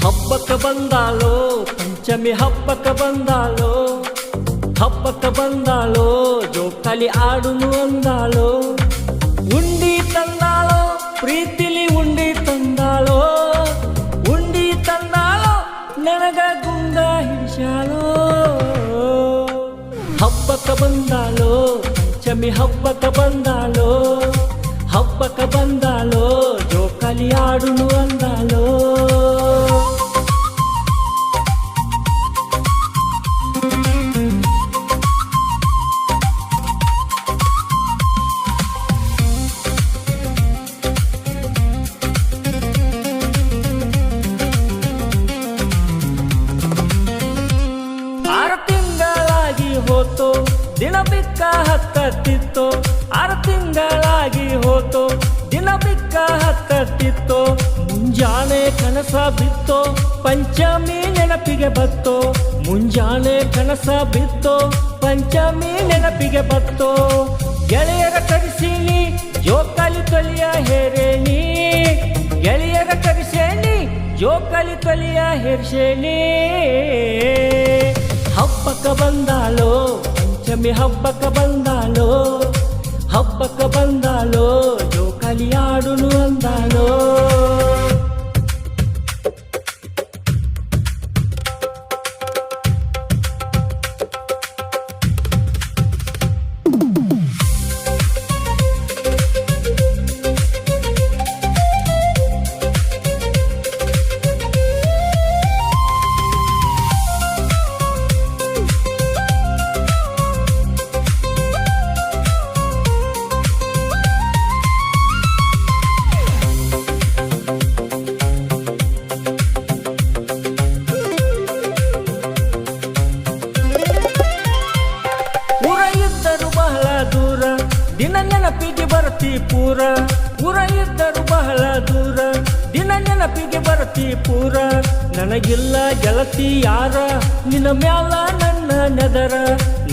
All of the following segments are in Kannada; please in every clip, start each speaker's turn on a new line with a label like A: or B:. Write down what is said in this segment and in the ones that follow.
A: ಹಬ್ಬಕ್ಕೆ ಬಂದಾಳೋ ಪಂಚಮಿ ಹಬ್ಬಕ್ಕೆ ಬಂದಾಳೋ ಹಬ್ಬಕ್ಕೆ ಬಂದಾಳೋ ಜೋಕಾಲಿ ಆಡುನು ಅಂದಾಳೋ ಉಂಡಿ ತಂದಾಳೋ ಪ್ರೀತಿಲಿ ಉಂಡಿ ತಂದಾಳೋ ಉಂಡಿ ತಂದಾಳೋ ನನಗ ಗುಂಗ ಹಿಡಿಸಾಳೋ ಹಬ್ಬಕ್ಕೆ ಬಂದಾಳೋ ಪಂಚಮಿ ಹಬ್ಬಕ್ಕೆ ಬಂದಾಳೋ ಹಬ್ಬಕ್ಕೆ ಬಂದಾಳೋ ಜೋಕಾಲಿ ಆಡುನು ಅಂದಾಳೋ ಹೋತೋ ದಿನ ಬಿಕ್ಕ ಹತ್ತತ್ತಿತ್ತೋ 6 ತಿಂಗಳಾಗಿ ಹೋತೋ ದಿನ ಬಿಕ್ಕ ಹತ್ತತ್ತಿತ್ತೋ ಮುಂಜಾನೆ ಕನಸ ಬಿತ್ತೋ ಪಂಚಮಿ ನೆನಪಿಗೆ ಬತ್ತೋ ಮುಂಜಾನೆ ಕನಸ ಬಿತ್ತೋ ಪಂಚಮಿ ನೆನಪಿಗೆ ಬತ್ತೋ ಗೆಳೆಯರ ಕರೆಸೀನಿ ಜೋಕಾಲಿ ತೊಲಿಯ ಹೇರೇನಿ ಗೆಳೆಯರ ಕರೆಸೇನಿ ಜೋಕಾಲಿ ತೊಲಿಯ ಹೇರ್ಸೇನಿ ಹಬ್ಬಕ್ಕೆ ಬಂದಾಳೋ ಪಂಚಮಿ ಹಬ್ಬಕ್ಕೆ ಬಂದಾಳೋ ಹಬ್ಬಕ್ಕೆ ಬಂದಾಳೋ ಜೋಕಾಲಿ ಆಡುನು ಅಂದಾಳೋ ದಿನ ನೆನಪಿಗೆ ಬರ್ತಿ ಪೂರ ಊರ ಇದ್ದರು ಬಹಳ ದೂರ ದಿನ ನೆನಪಿಗೆ ಬರ್ತಿ ಪೂರ ನನಗಿಲ್ಲ ಗೆಳತಿ ಯಾರ ನಿನ್ನ ಮ್ಯಾಲ ನನ್ನ ನೆದರ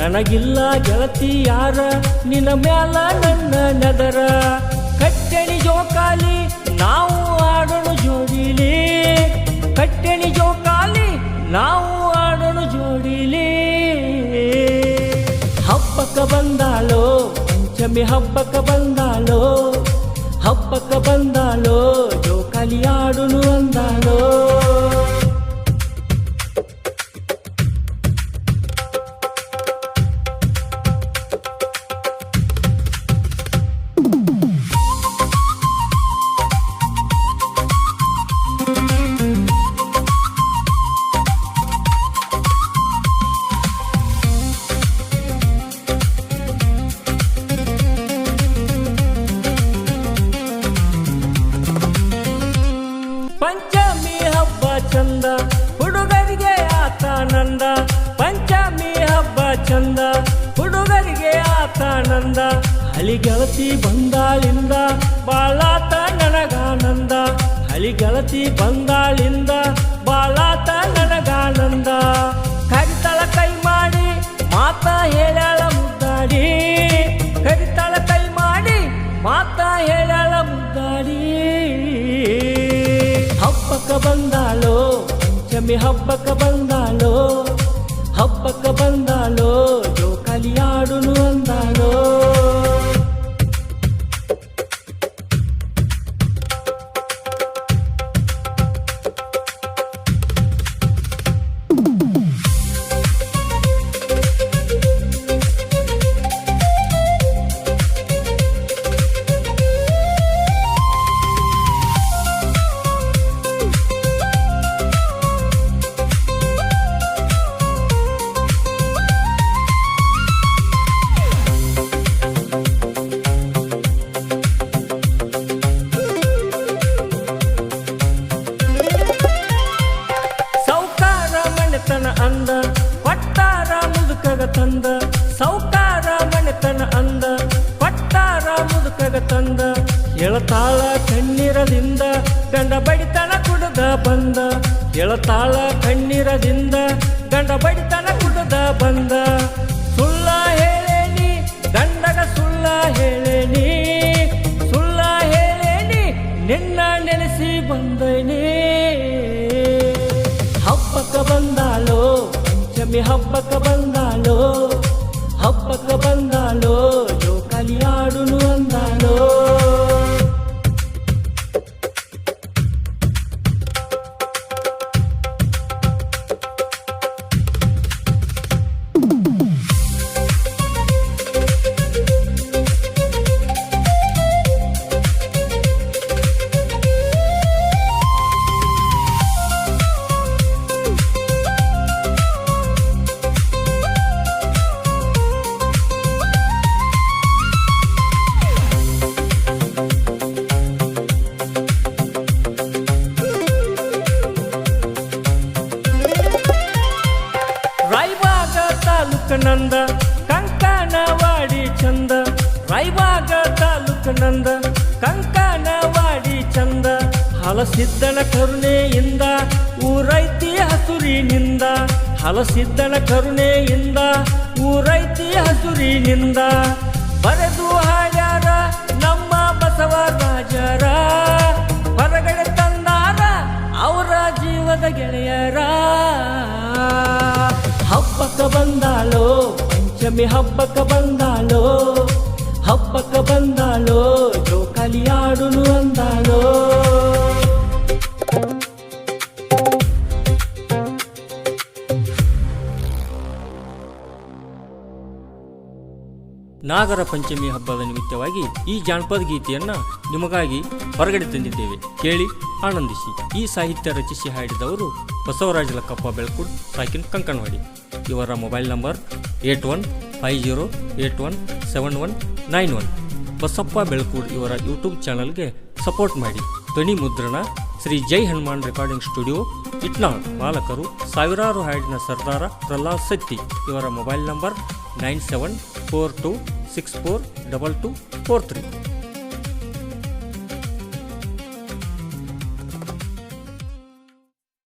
A: ನನಗಿಲ್ಲ ಗೆಳತಿ ಯಾರ ನಿನ್ನ ಮ್ಯಾಲ ನನ್ನ ನೆದರ ಕಟ್ಟೆಣಿ ಜೋಕಾಲಿ ನಾವು ಆಡೋಣ ಜೋಡಿಲಿ ಕಟ್ಟೆಣಿ ಜೋಕಾಲಿ ನಾವು ಆಡೋಣ ಜೋಡಿಲಿ ಹಬ್ಬಕ್ಕೆ ಬಂದಾಳೋ ಪಂಚಮಿ ಹಬ್ಬಕ್ಕೆ ಬಂದಾಳೋ ಹಬ್ಬಕ್ಕೆ ಬಂದಾಳೋ ಜೋಕಾಲಿ ಆಡುನು ಅಂದಾಳೋ ಪಂಚಮಿ ಹಬ್ಬ ಚಂದ ಹುಡುಗರಿಗೆ ಆತಾನಂದ ಪಂಚಮಿ ಹಬ್ಬ ಚಂದ ಹುಡುಗರಿಗೆ ಆತಾನಂದ ಹಳಿ ಗೆಳತಿ ಬಂದಾಳಿಂದ ಬಾಳಾತ ನನಗಾನಂದ ಹಳಿ ಗೆಳತಿ ಬಂದಾಳಿಂದ ಬಾಳಾತ ನನಗಾನಂದ ಕರಿತಳ ಕೈ ಮಾಡಿ ಮಾತಾ ಹೇಳ್ಯಾಳ ಮುದ್ದಾಡಿ ಕರಿತಳ ಕೈ ಮಾಡಿ ಮಾತಾ ಹೇಳ್ಯಾಳ ಮುದ್ದಾಡಿ ಹಬ್ಬಕ್ಕೆ ಬಂದಾಳೋ ಪಂಚಮಿ ಹಬ್ಬಕ್ಕೆ ಬಂದಾಳೋ ಹಬ್ಬಕ್ಕೆ ಬಂದಾಳೋ ಜೋಕಾಲಿ ಆಡುನು ಅಂದಾಳೋ ಅಂದ, ಪಟ್ಟಾರ ಮುದುಕಗ ತಂದ, ಸೌಕಾರ ಮನೆತನ ಅಂದ, ಪಟ್ಟಾರ ಮುದುಕಗ ತಂದ. ಎಳತಾಳ ಕಣ್ಣೀರದಿಂದ ಗಂಡ ಬಡಿತನ ಕುಡದ ಬಂದ, ಎಳತಾಳ ಕಣ್ಣೀರದಿಂದ ಗಂಡ ಬಡಿತನ ಕುಡದ ಬಂದ. ಸುಳ್ಳ ಹೇಳೇನಿ ಗಂಡಗ ಸುಳ್ಳ ಹೇಳೇನಿ, ಸುಳ್ಳ ಹೇಳೇನಿ ನಿನ್ನ ನೆನೆಸಿ ಬಂದೈನಿ. ಹಬ್ಬಕ್ಕ ಬಂದಾಳೋ ಪಂಚಮಿ ಹಬ್ಬಕ್ಕ ಬಂದಾಳೋ, ಹಬ್ಬಕ್ಕ ಬಂದಾಳೋ ಜೋಕಾಲಿ ಆಡುನು ಅಂದಾಳೋ. ರಾಯಬಾಗ ತಾಲೂಕ ನಂದ ಕಂಕನವಾಡಿ ಚಂದ, ರಾಯಬಾಗ ತಾಲೂಕ ನಂದ ಕಂಕನವಾಡಿ ಚಂದ. ಹಲಸಿದ್ದನ ಕರುಣೆಯಿಂದ ಊರೈತಿ ಹಸುರಿನಿಂದ, ಹಲಸಿದ್ದನ ಕರುಣೆಯಿಂದ ಊರೈತಿ ಹಸುರಿನಿಂದ. ಬರೆದು ಹಾಡ್ಯಾರ ನಮ್ಮ ಬಸವರಾಜರ, ಹೊರಗಡೆ ತಂದಾರ ಅವರ ಜೀವದ ಗೆಳೆಯರ. ಹಬ್ಬಕ್ಕ ಬಂದಾಳೋ ಪಂಚಮಿ ಹಬ್ಬಕ್ಕ ಬಂದಾಳೋ, ಹಬ್ಬಕ್ಕ ಬಂದಾಳೋ ಜೋಕಾಲಿ ಆಡುನು ಅಂದಾಳೋ. ನಾಗರ ಪಂಚಮಿ ಹಬ್ಬದ ನಿಮಿತ್ತವಾಗಿ ಈ ಜಾನಪದ ಗೀತೆಯನ್ನ ನಿಮಗಾಗಿ ಹೊರಗಡೆ ತಂದಿದ್ದೇವೆ, ಕೇಳಿ ಆನಂದಿಸಿ. ಈ ಸಾಹಿತ್ಯ ರಚಿಸಿ ಹಾಡಿದವರು ಬಸವರಾಜ ಲಕ್ಕಪ್ಪ ಬೆಳಕುಡ್, ಸಾಕಿನ್ ಕಂಕನವಾಡಿ. ಇವರ ಮೊಬೈಲ್ ನಂಬರ್ 8150817191. ಬಸಪ್ಪ ಬೆಳಕುಡ್ ಇವರ ಯೂಟ್ಯೂಬ್ ಚಾನಲ್ಗೆ ಸಪೋರ್ಟ್ ಮಾಡಿ. ಧ್ವನಿ ಮುದ್ರಣ ಶ್ರೀ ಜೈ ಹನುಮಾನ್ ರೆಕಾರ್ಡಿಂಗ್ ಸ್ಟುಡಿಯೋ, ಇಟ್ನಾಳ್. ಮಾಲಕರು ಸಾವಿರಾರು ಹಾಡಿನ ಸರ್ದಾರ ಪ್ರಹ್ಲಾದ್ ಸತ್ತಿ. ಇವರ ಮೊಬೈಲ್ ನಂಬರ್ 9742642243.